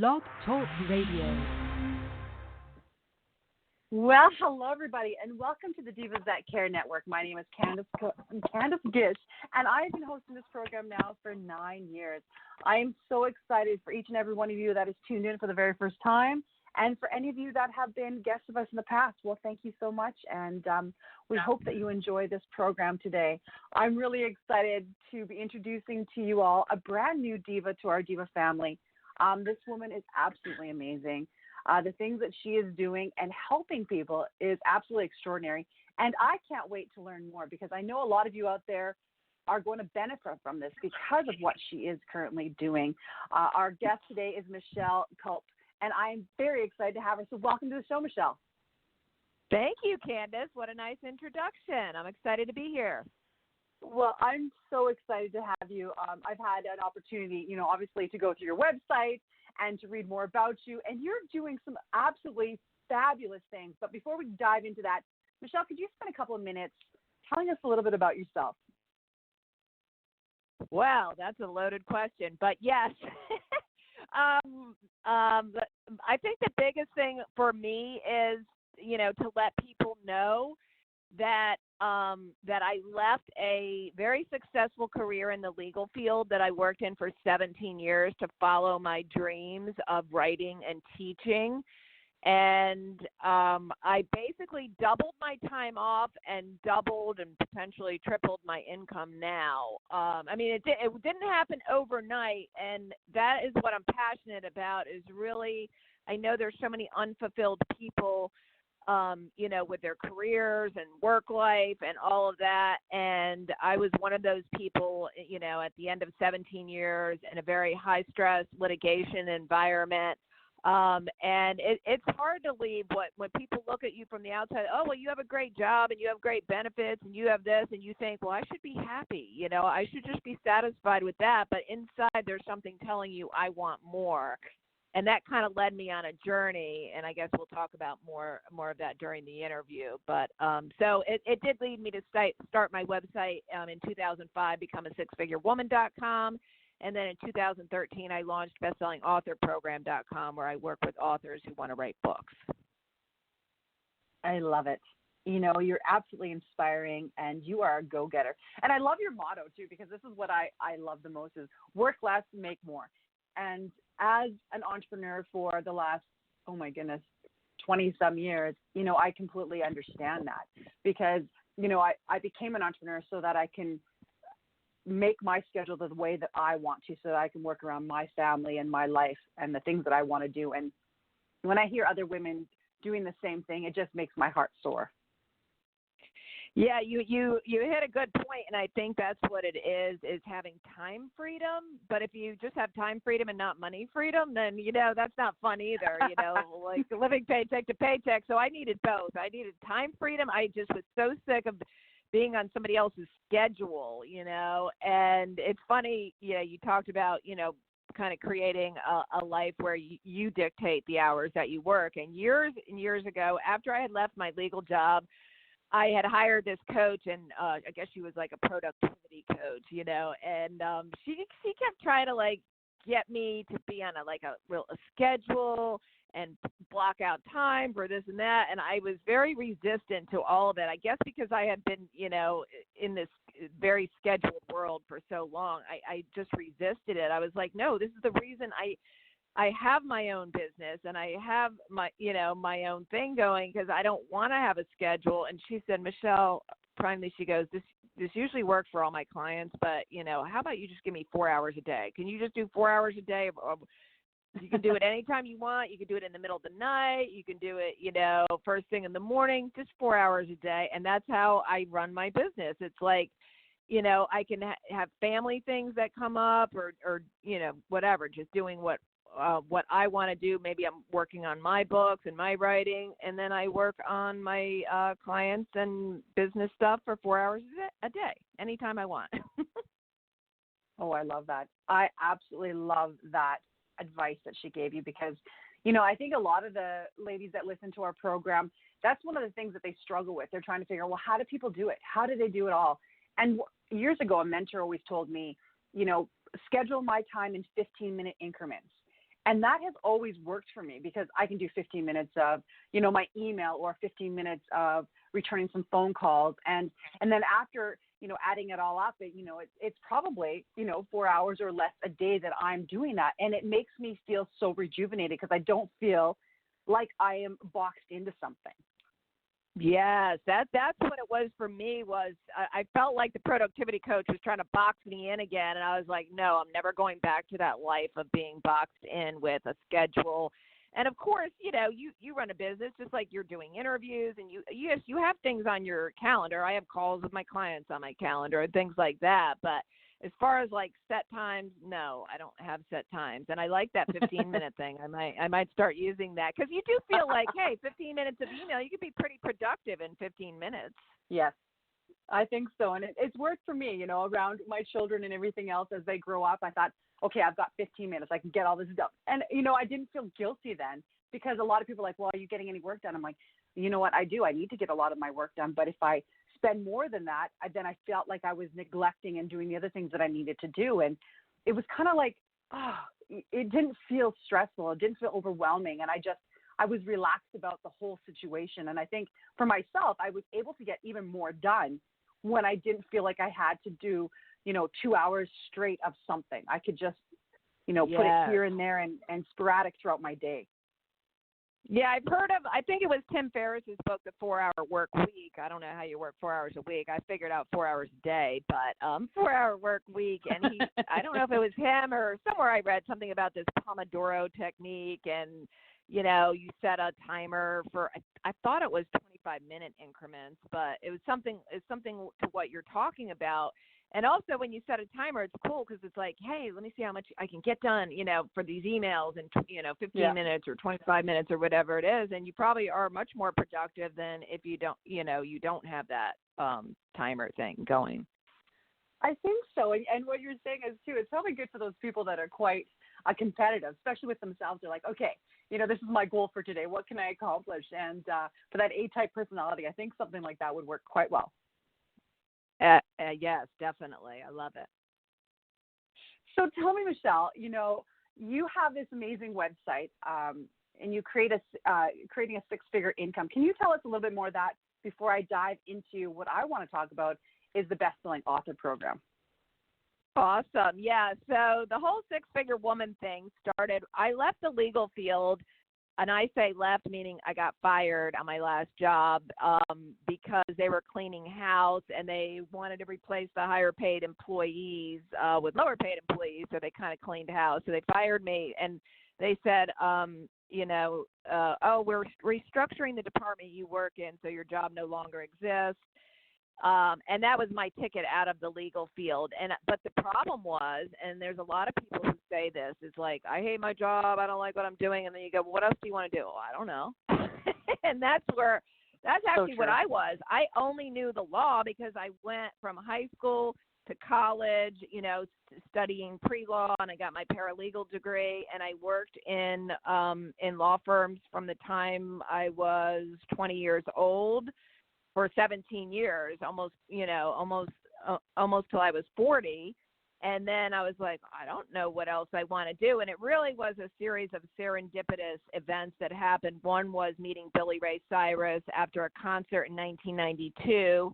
Blog Talk Radio. Well, hello, everybody, and welcome to the Divas That Care Network. My name is Candace Gish, and I've been hosting this program now for 9 years. I am so excited for each and every one of you that is tuned in for the very first time, and for any of you that have been guests of us in the past. Well, thank you so much, and we hope that you enjoy this program today. I'm really excited to be introducing to you all a brand new diva to our diva family. This woman is absolutely amazing. The things that she is doing and helping people is absolutely extraordinary. And I can't wait to learn more because I know a lot of you out there are going to benefit from this because of what she is currently doing. Our guest today is Michelle Kulp, and I'm very excited to have her. So welcome to the show, Michelle. Thank you, Candace. What a nice introduction. I'm excited to be here. Well, I'm so excited to have you. I've had an opportunity, obviously to go through your website and to read more about you. And you're doing some absolutely fabulous things. But before we dive into that, Michelle, could you spend a couple of minutes telling us a little bit about yourself? Well, that's a loaded question. But yes, I think the biggest thing for me is, to let people know that that I left a very successful career in the legal field that I worked in for 17 years to follow my dreams of writing and teaching. And I basically doubled my time off and doubled and potentially tripled my income now. It didn't happen overnight, and that is what I'm passionate about is really, I know there's so many unfulfilled people with their careers and work life and all of that. And I was one of those people, at the end of 17 years in a very high stress litigation environment. And it's hard to leave when people look at you from the outside. Oh, well, you have a great job and you have great benefits and you have this, and you think, well, I should be happy. I should just be satisfied with that. But inside there's something telling you I want more. And that kind of led me on a journey, and I guess we'll talk about more of that during the interview. But so it did lead me to start my website in 2005, becomeasixfigurewoman.com, and then in 2013 I launched bestsellingauthorprogram.com, where I work with authors who want to write books. I love it. You're absolutely inspiring, and you are a go-getter. And I love your motto, too, because this is what I love the most is work less, make more. And as an entrepreneur for the last, 20-some years, I completely understand that because, I became an entrepreneur so that I can make my schedule the way that I want to so that I can work around my family and my life and the things that I want to do. And when I hear other women doing the same thing, it just makes my heart soar. Yeah, you hit a good point, and I think that's what it is having time freedom. But if you just have time freedom and not money freedom, then, that's not fun either, like living paycheck to paycheck. So I needed both. I needed time freedom. I just was so sick of being on somebody else's schedule, and it's funny, you talked about, kind of creating a life where you dictate the hours that you work. And years ago, after I had left my legal job, I had hired this coach, and I guess she was like a productivity coach, and she kept trying to get me to be on a schedule and block out time for this and that, and I was very resistant to all of it. I guess because I had been, in this very scheduled world for so long, I just resisted it. I was like, no, this is the reason I have my own business and I have my own thing going because I don't want to have a schedule. And she said, Michelle, finally, she goes, this usually works for all my clients, but, how about you just give me 4 hours a day? Can you just do 4 hours a day? You can do it anytime you want. You can do it in the middle of the night. You can do it, first thing in the morning, just 4 hours a day. And that's how I run my business. It's like, I can have family things that come up or whatever, just doing what I want to do. Maybe I'm working on my books and my writing, and then I work on my clients and business stuff for 4 hours a day, anytime I want. Oh, I love that. I absolutely love that advice that she gave you because, I think a lot of the ladies that listen to our program, that's one of the things that they struggle with. They're trying to figure out, well, how do people do it? How do they do it all? And years ago, a mentor always told me, schedule my time in 15-minute increments. And that has always worked for me because I can do 15 minutes of, my email or 15 minutes of returning some phone calls. And then after, adding it all up, it's probably, 4 hours or less a day that I'm doing that. And it makes me feel so rejuvenated because I don't feel like I am boxed into something. Yes, that's what it was for me. Was I felt like the productivity coach was trying to box me in again, and I was like, no, I'm never going back to that life of being boxed in with a schedule. And of course, you run a business just like you're doing interviews, and you have things on your calendar. I have calls with my clients on my calendar and things like that. But as far as like set times, no, I don't have set times. And I like that 15-minute thing. I might start using that because you do feel like, hey, 15 minutes of email, you could be pretty productive in 15 minutes. Yes, I think so. And it's worked for me, around my children and everything else as they grow up. I thought, okay, I've got 15 minutes. I can get all this done. And, I didn't feel guilty then because a lot of people are like, well, are you getting any work done? I'm like, you know what? I do. I need to get a lot of my work done. But if I spend more than that, then I felt like I was neglecting and doing the other things that I needed to do. And it was kind of like, it didn't feel stressful. It didn't feel overwhelming. And I was relaxed about the whole situation. And I think for myself, I was able to get even more done when I didn't feel like I had to do, 2 hours straight of something. I could just, put it here and there and sporadic throughout my day. Yeah, I've heard of, I think it was Tim Ferriss's book, The 4-Hour Work Week. I don't know how you work 4 hours a week. I figured out 4 hours a day, but 4-hour work week. And I don't know if it was him or somewhere I read something about this Pomodoro technique. And, you set a timer for, I thought it was 25-minute increments, but it's something to what you're talking about. And also when you set a timer, it's cool because it's like, hey, let me see how much I can get done, for these emails in, 15 minutes or 25 minutes or whatever it is. And you probably are much more productive than if you don't, you don't have that timer thing going. I think so. And what you're saying is, too, it's probably good for those people that are quite competitive, especially with themselves. They're like, okay, this is my goal for today. What can I accomplish? And for that A-type personality, I think something like that would work quite well. Yes, definitely. I love it. So tell me, Michelle, you have this amazing website and you creating a six-figure income. Can you tell us a little bit more of that before I dive into what I want to talk about is the best-selling author program? Awesome. Yeah. So the whole six-figure woman thing started, I left the legal field. And I say left, meaning I got fired on my last job because they were cleaning house and they wanted to replace the higher paid employees with lower paid employees. So they kind of cleaned house. So they fired me and they said, we're restructuring the department you work in, so your job no longer exists. And that was my ticket out of the legal field. But the problem was, and there's a lot of people who say this, is like, I hate my job, I don't like what I'm doing. And then you go, well, what else do you want to do? Well, I don't know. And that's actually what I was. I only knew the law because I went from high school to college, studying pre-law, and I got my paralegal degree, and I worked in law firms from the time I was 20 years old for 17 years, almost till I was 40. And then I was like, I don't know what else I want to do. And it really was a series of serendipitous events that happened. One was meeting Billy Ray Cyrus after a concert in 1992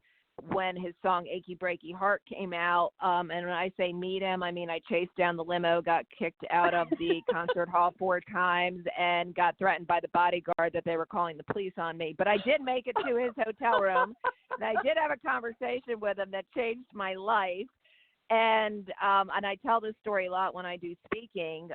when his song Achy Breaky Heart came out. And when I say meet him, I mean I chased down the limo, got kicked out of the concert hall 4 times, and got threatened by the bodyguard that they were calling the police on me. But I did make it to his hotel room, and I did have a conversation with him that changed my life. And I tell this story a lot when I do speaking.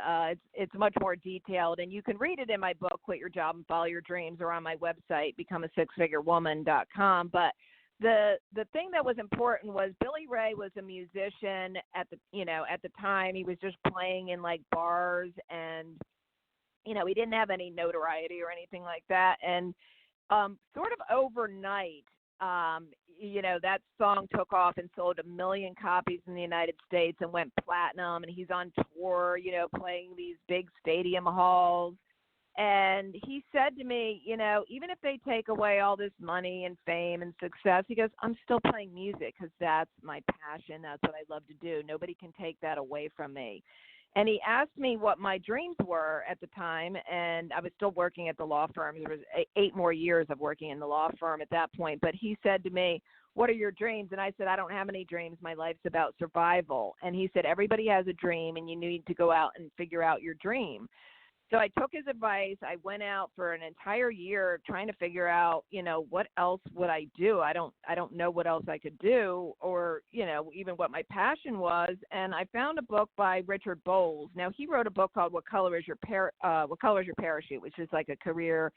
It's much more detailed, and you can read it in my book, Quit Your Job and Follow Your Dreams, or on my website, becomeasixfigurewoman.com. But the thing that was important was Billy Ray was a musician at the time. He was just playing in like bars, and he didn't have any notoriety or anything like that. And sort of overnight, that song took off and sold 1 million copies in the United States and went platinum. And he's on tour, playing these big stadium halls. And he said to me, even if they take away all this money and fame and success, he goes, I'm still playing music because that's my passion. That's what I love to do. Nobody can take that away from me. And he asked me what my dreams were at the time, and I was still working at the law firm. There was 8 more years of working in the law firm at that point. But he said to me, "What are your dreams?" And I said, "I don't have any dreams. My life's about survival." And he said, "Everybody has a dream, and you need to go out and figure out your dream." So I took his advice. I went out for an entire year trying to figure out, what else would I do? I don't know what else I could do, or, even what my passion was. And I found a book by Richard Bowles. Now, he wrote a book called What Color is Your Parachute, which is like a career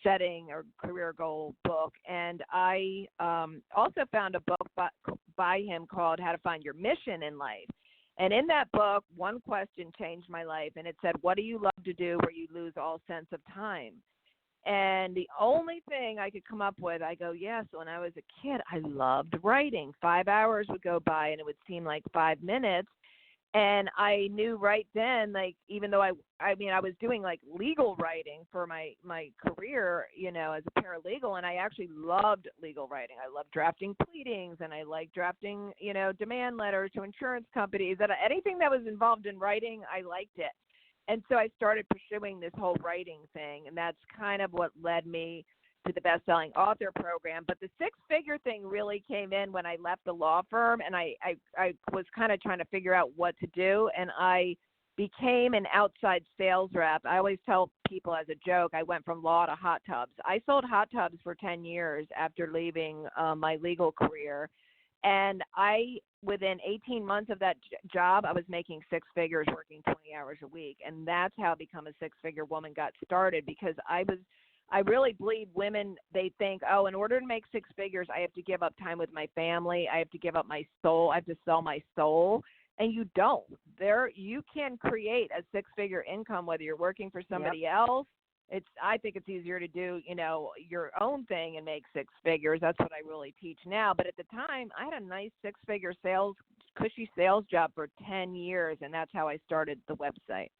setting or career goal book. And I also found a book by him called How to Find Your Mission in Life. And in that book, one question changed my life, and it said, "What do you love to do where you lose all sense of time?" And the only thing I could come up with, I go, yes, when I was a kid, I loved writing. 5 hours would go by, and it would seem like 5 minutes. And I knew right then, like, even though I was doing like legal writing for my career, as a paralegal, and I actually loved legal writing. I loved drafting pleadings, and I liked drafting, demand letters to insurance companies. And anything that was involved in writing, I liked it. And so I started pursuing this whole writing thing, and that's kind of what led me to the best-selling author program. But the six-figure thing really came in when I left the law firm, and I was kind of trying to figure out what to do, and I became an outside sales rep. I always tell people as a joke, I went from law to hot tubs. I sold hot tubs for 10 years after leaving my legal career, and within 18 months of that job, I was making six figures, working 20 hours a week, and that's how Become a Six-Figure Woman got started, because I really believe women, they think, in order to make six figures, I have to give up time with my family. I have to give up my soul. I have to sell my soul. And you don't. You can create a six-figure income, whether you're working for somebody else. I think it's easier to do, your own thing and make six figures. That's what I really teach now. But at the time, I had a nice six-figure cushy sales job for 10 years, and that's how I started the website.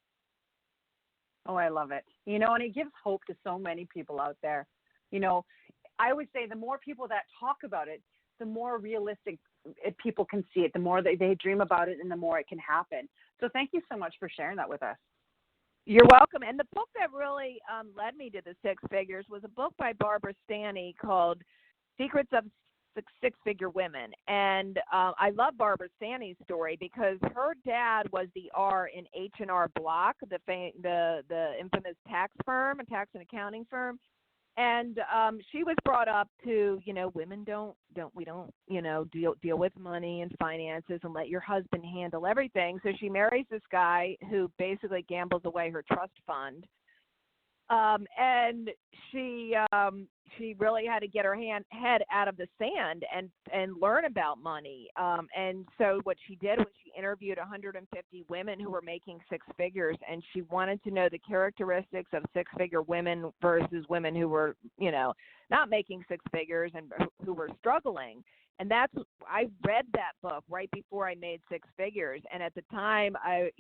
Oh, I love it. And it gives hope to so many people out there. I would say the more people that talk about it, the more realistic people can see it, the more they dream about it, and the more it can happen. So thank you so much for sharing that with us. You're welcome. And the book that really led me to the six figures was a book by Barbara Stanny called Secrets of Six-Figure Women. And I love Barbara Stanny's story because her dad was the R in H&R Block, the infamous tax firm, a tax and accounting firm. And she was brought up to, women don't deal with money and finances and let your husband handle everything. So she marries this guy who basically gambles away her trust fund. And she really had to get her head out of the sand and learn about money. And so what she did was she interviewed 150 women who were making six figures, and she wanted to know the characteristics of six-figure women versus women who were, not making six figures and who were struggling. And I read that book right before I made six figures. And at the time, at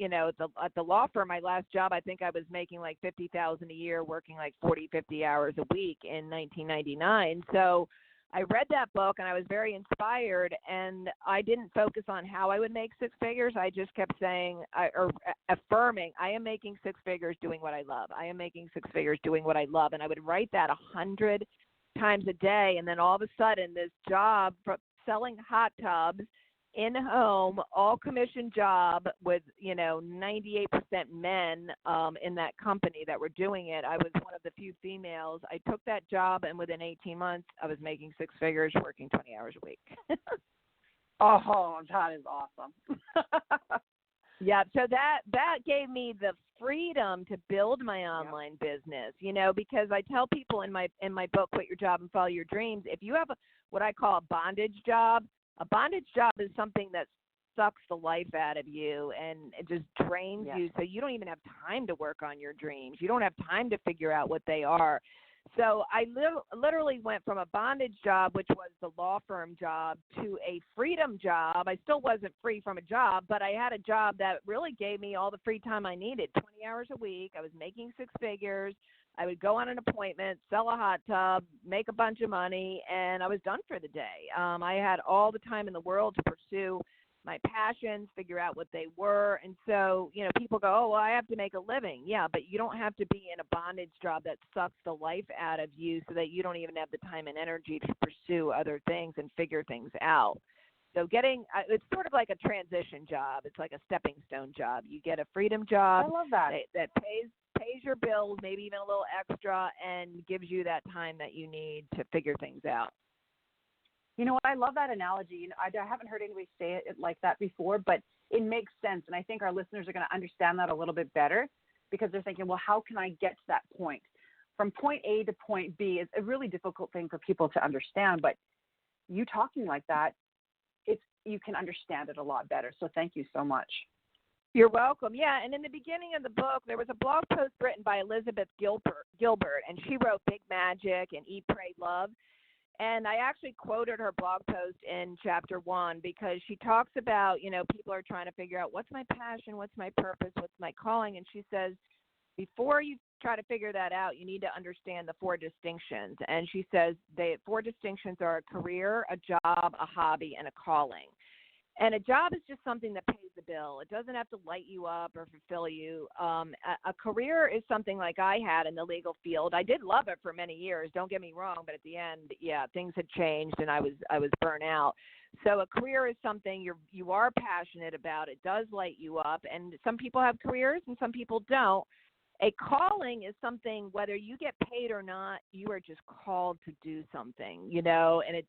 the law firm, my last job, I think I was making like $50,000 a year, working like 40, 50 hours a week in 1999. So I read that book and I was very inspired, and I didn't focus on how I would make six figures. I just kept saying, or affirming, I am making six figures doing what I love. I am making six figures doing what I love. And I would write that 100 times a day, and then all of a sudden this job selling hot tubs in home, all commission job with 98% men in that company that were doing it. I was one of the few females. I took that job, and within 18 months I was making six figures, working 20 hours a week. Oh, that is awesome. Yeah, so that gave me the freedom to build my online business, because I tell people in my book, Quit Your Job and Follow Your Dreams, if you have what I call a bondage job is something that sucks the life out of you and it just drains you, so you don't even have time to work on your dreams. You don't have time to figure out what they are. So I literally went from a bondage job, which was the law firm job, to a freedom job. I still wasn't free from a job, but I had a job that really gave me all the free time I needed, 20 hours a week. I was making six figures. I would go on an appointment, sell a hot tub, make a bunch of money, and I was done for the day. I had all the time in the world to pursue my passions, figure out what they were. And so, people go, oh, well, I have to make a living. Yeah, but you don't have to be in a bondage job that sucks the life out of you so that you don't even have the time and energy to pursue other things and figure things out. So it's sort of like a transition job. It's like a stepping stone job. You get a freedom job. I love that. That pays your bills, maybe even a little extra, and gives you that time that you need to figure things out. You know what? I love that analogy. I haven't heard anybody say it like that before, but it makes sense. And I think our listeners are going to understand that a little bit better because they're thinking, well, how can I get to that point? From point A to point B is a really difficult thing for people to understand, but you talking like that, you can understand it a lot better. So thank you so much. You're welcome. Yeah, and in the beginning of the book, there was a blog post written by Elizabeth Gilbert, and she wrote Big Magic and Eat, Pray, Love. And I actually quoted her blog post in chapter 1 because she talks about, people are trying to figure out what's my passion, what's my purpose, what's my calling. And she says, before you try to figure that out, you need to understand the 4 distinctions. And she says the 4 distinctions are a career, a job, a hobby, and a calling. And a job is just something that pays the bill. It doesn't have to light you up or fulfill you. A career is something like I had in the legal field. I did love it for many years. Don't get me wrong, but at the end, things had changed and I was burnt out. So a career is something you are passionate about. It does light you up, and some people have careers and some people don't. A calling is something, whether you get paid or not, you are just called to do something, and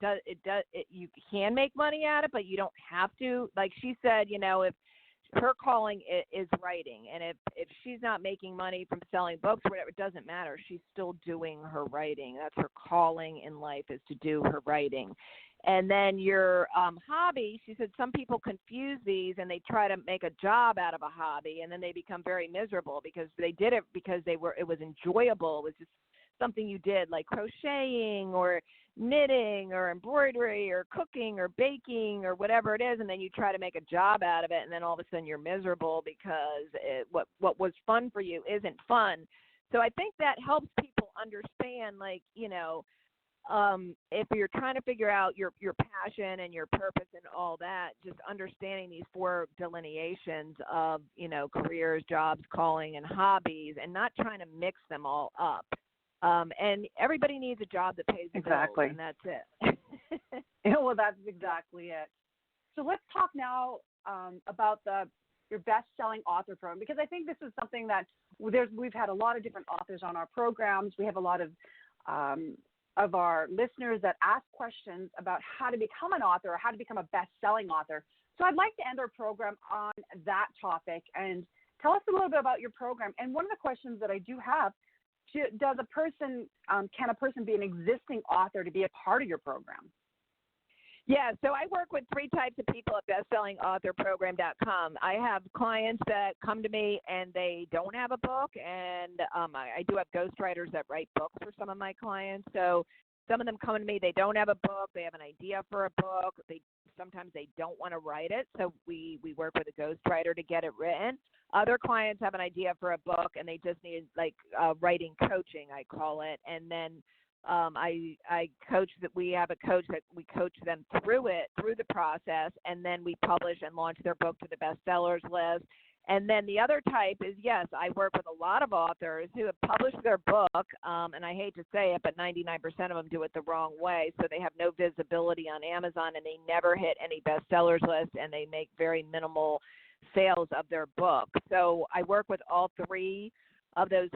you can make money at it, but you don't have to. Like she said, if her calling is writing, and if she's not making money from selling books or whatever, it doesn't matter. She's still doing her writing. That's her calling in life, is to do her writing. And then your hobby, she said some people confuse these and they try to make a job out of a hobby, and then they become very miserable because they did it because it was enjoyable. It was just something you did, like crocheting or knitting or embroidery or cooking or baking or whatever it is, and then you try to make a job out of it, and then all of a sudden you're miserable because what was fun for you isn't fun. So I think that helps people understand, if you're trying to figure out your passion and your purpose and all that, just understanding these 4 delineations of, careers, jobs, calling, and hobbies, and not trying to mix them all up. And everybody needs a job that pays the bills, and that's it. Well, that's exactly it. So let's talk now about your best-selling author program, because I think this is something that we've had a lot of different authors on our programs. We have a lot of our listeners that ask questions about how to become an author or how to become a best-selling author. So I'd like to end our program on that topic, and tell us a little bit about your program. And one of the questions that I do have, can a person be an existing author to be a part of your program? Yeah, so I work with 3 types of people at bestsellingauthorprogram.com. I have clients that come to me and they don't have a book, and I do have ghostwriters that write books for some of my clients. So some of them come to me, they don't have a book, they have an idea for a book, sometimes they don't want to write it, so we work with a ghostwriter to get it written. Other clients have an idea for a book and they just need writing coaching, I call it, and then I coach that. We have a coach that we coach them through the process, and then we publish and launch their book to the bestsellers list. And then the other type is, yes, I work with a lot of authors who have published their book, and I hate to say it, but 99% of them do it the wrong way, so they have no visibility on Amazon, and they never hit any bestsellers list, and they make very minimal sales of their book. So I work with all 3 of those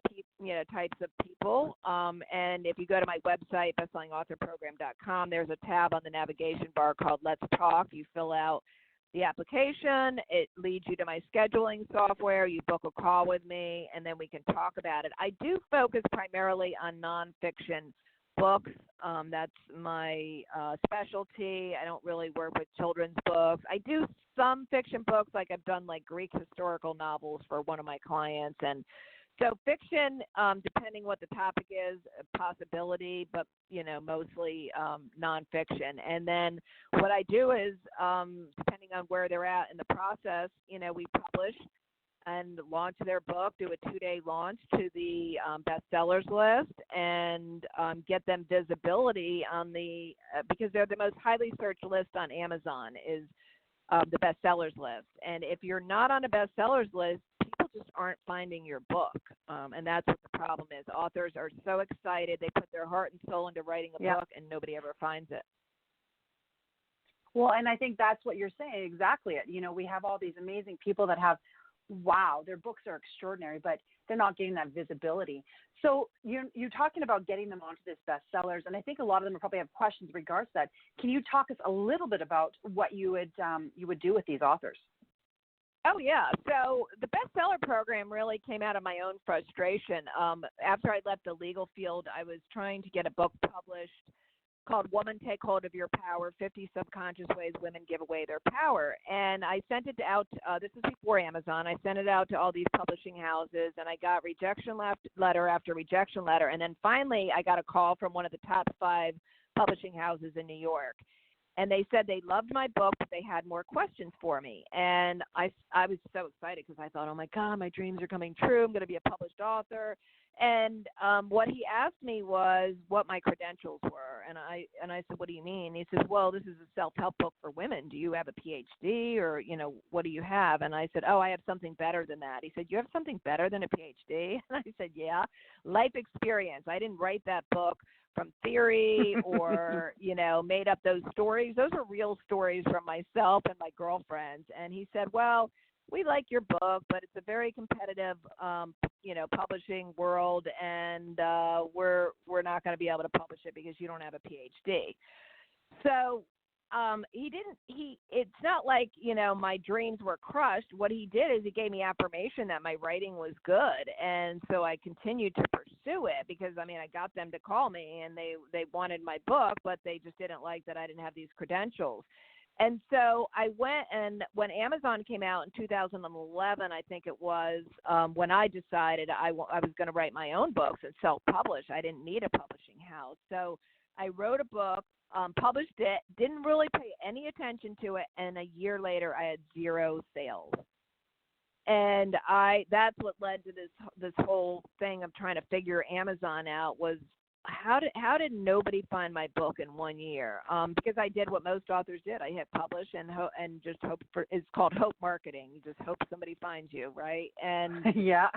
types of people. And if you go to my website, bestsellingauthorprogram.com, there's a tab on the navigation bar called Let's Talk. You fill out the application. It leads you to my scheduling software. You book a call with me, and then we can talk about it. I do focus primarily on nonfiction books. That's my specialty. I don't really work with children's books. I do some fiction books, like I've done Greek historical novels for one of my clients, and so fiction, depending what the topic is, a possibility, but, mostly nonfiction. And then what I do is, depending on where they're at in the process, we publish and launch their book, do a 2-day launch to the bestsellers list, and get them visibility on because they're the most highly searched list on Amazon is the bestsellers list. And if you're not on a bestsellers list, people just aren't finding your book. And that's what the problem is. Authors are so excited. They put their heart and soul into writing a book, and nobody ever finds it. Well, and I think that's what you're saying, exactly it. We have all these amazing people that have, wow, their books are extraordinary, but they're not getting that visibility. So you're talking about getting them onto this bestsellers, and I think a lot of them probably have questions in regards to that. Can you talk us a little bit about what you would do with these authors? Oh, yeah. So the bestseller program really came out of my own frustration. After I left the legal field, I was trying to get a book published called Woman Take Hold of Your Power, 50 Subconscious Ways Women Give Away Their Power. And I sent it out, this is before Amazon, I sent it out to all these publishing houses, and I got rejection letter after rejection letter. And then finally I got a call from one of the top 5 publishing houses in New York. And they said they loved my book, but they had more questions for me. And I was so excited because I thought, oh, my God, my dreams are coming true. I'm going to be a published author. And what he asked me was what my credentials were. And I said, what do you mean? He says, well, this is a self-help book for women. Do you have a PhD or, what do you have? And I said, oh, I have something better than that. He said, you have something better than a PhD? And I said, yeah, life experience. I didn't write that book from theory or, made up those stories. Those are real stories from myself and my girlfriends. And he said, well, we like your book, but it's a very competitive, publishing world, and we're not going to be able to publish it because you don't have a PhD. So it's not like, my dreams were crushed. What he did is he gave me affirmation that my writing was good. And so I continued to pursue it because, I got them to call me and they wanted my book, but they just didn't like that I didn't have these credentials. And so I went, and when Amazon came out in 2011, I think it was, when I decided I was going to write my own books and self-publish. I didn't need a publishing house. So I wrote a book, published it, didn't really pay any attention to it, and a year later I had 0 sales. And that's what led to this whole thing of trying to figure Amazon out was how did nobody find my book in 1 year? Because I did what most authors did. I hit publish and just hope for. It's called hope marketing. You just hope somebody finds you, right? And yeah,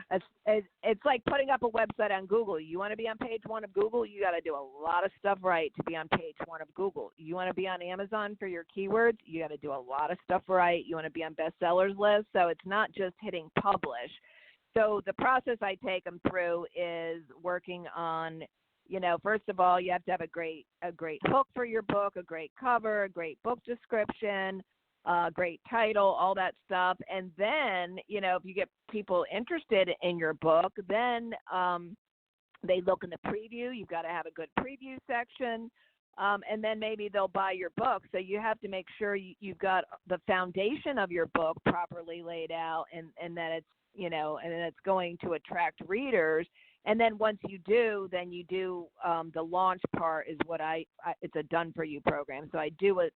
it's like putting up a website on Google. You want to be on page 1 of Google, you got to do a lot of stuff right to be on page 1 of Google. You want to be on Amazon for your keywords, you got to do a lot of stuff right. You want to be on bestsellers list, so it's not just hitting publish. So the process I take them through is working on. First of all, you have to have a great hook for your book, a great cover, a great book description, great title, all that stuff. And then, if you get people interested in your book, then they look in the preview. You've got to have a good preview section. And then maybe they'll buy your book. So you have to make sure you've got the foundation of your book properly laid out and that it's, and it's going to attract readers. And then once you do, then you do the launch part is what it's a done for you program. So I do a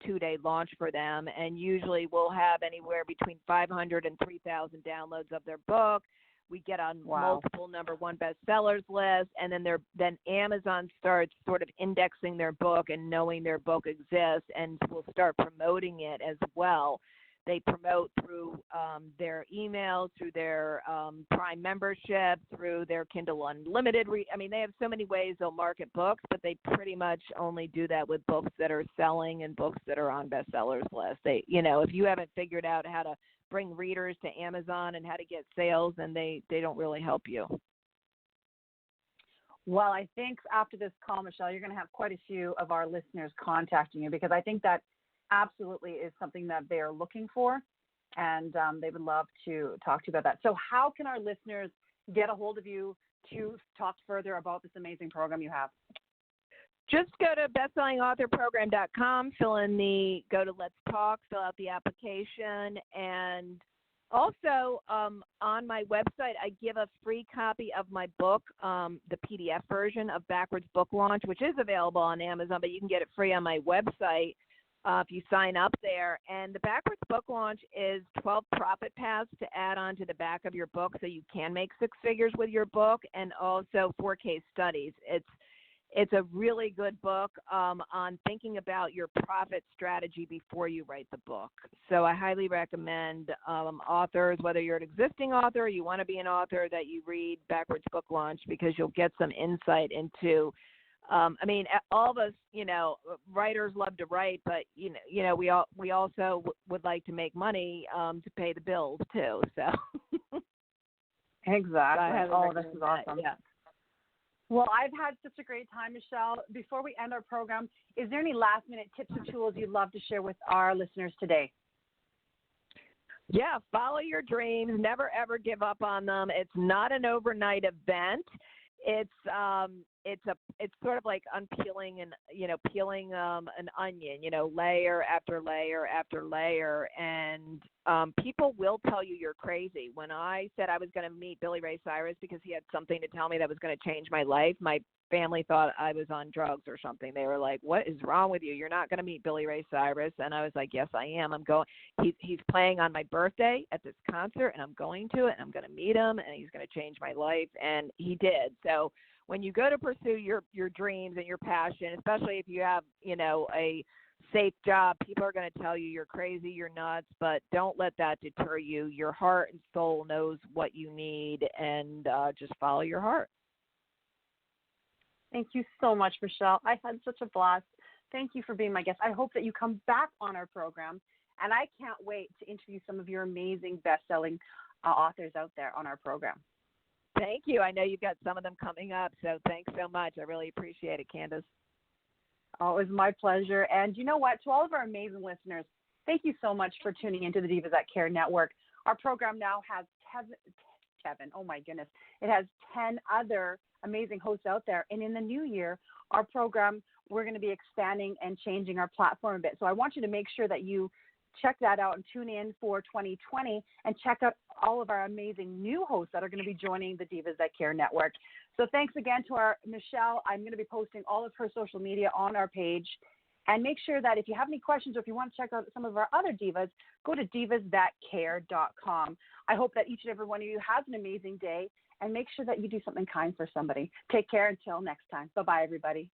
2-day launch for them, and usually we'll have anywhere between 500 and 3,000 downloads of their book. We get on multiple #1 bestsellers lists, and then Amazon starts sort of indexing their book and knowing their book exists, and will start promoting it as well. They promote through their emails, through their Prime membership, through their Kindle Unlimited. They have so many ways they'll market books, but they pretty much only do that with books that are selling and books that are on bestsellers lists. If you haven't figured out how to bring readers to Amazon and how to get sales, then they don't really help you. Well, I think after this call, Michelle, you're going to have quite a few of our listeners contacting you because I think that absolutely is something that they are looking for, and they would love to talk to you about that. So how can our listeners get a hold of you to talk further about this amazing program you have? Just go to bestsellingauthorprogram.com, go to Let's Talk, fill out the application, and also on my website, I give a free copy of my book, the PDF version of Backwards Book Launch, which is available on Amazon, but you can get it free on my website. If you sign up there. And the Backwards Book Launch is 12 profit paths to add on to the back of your book so you can make 6 figures with your book, and also 4 case studies. It's a really good book on thinking about your profit strategy before you write the book. So I highly recommend authors, whether you're an existing author or you want to be an author, that you read Backwards Book Launch, because you'll get some insight into. I mean, all of us, writers love to write, but we also would like to make money to pay the bills too. So exactly. Oh, this is awesome. Yeah. Well, I've had such a great time, Michelle. Before we end our program, is there any last-minute tips or tools you'd love to share with our listeners today? Yeah, follow your dreams. Never, ever give up on them. It's not an overnight event. It's sort of like peeling an onion, layer after layer after layer, and people will tell you you're crazy. When I said I was going to meet Billy Ray Cyrus because he had something to tell me that was going to change my life, my family thought I was on drugs or something. They were like, "What is wrong with you? You're not going to meet Billy Ray Cyrus." And I was like, "Yes, I am. I'm going. He's playing on my birthday at this concert, and I'm going to it, and I'm going to meet him, and he's going to change my life." And he did. So when you go to pursue your dreams and your passion, especially if you have, a safe job, people are going to tell you you're crazy, you're nuts, but don't let that deter you. Your heart and soul knows what you need, and just follow your heart. Thank you so much, Michelle. I had such a blast. Thank you for being my guest. I hope that you come back on our program, and I can't wait to interview some of your amazing best-selling authors out there on our program. Thank you. I know you've got some of them coming up, so thanks so much. I really appreciate it, Candace. Oh, it was my pleasure. And you know what? To all of our amazing listeners, thank you so much for tuning into the Divas That Care Network. Our program now has Kevin. Oh, my goodness. It has 10 other amazing hosts out there. And in the new year, our program, we're going to be expanding and changing our platform a bit. So I want you to make sure that you check that out and tune in for 2020 and check out all of our amazing new hosts that are going to be joining the Divas That Care Network. So thanks again to our Michelle. I'm going to be posting all of her social media on our page. And make sure that if you have any questions or if you want to check out some of our other divas, go to divasthatcare.com. I hope that each and every one of you has an amazing day, and make sure that you do something kind for somebody. Take care until next time. Bye-bye, everybody.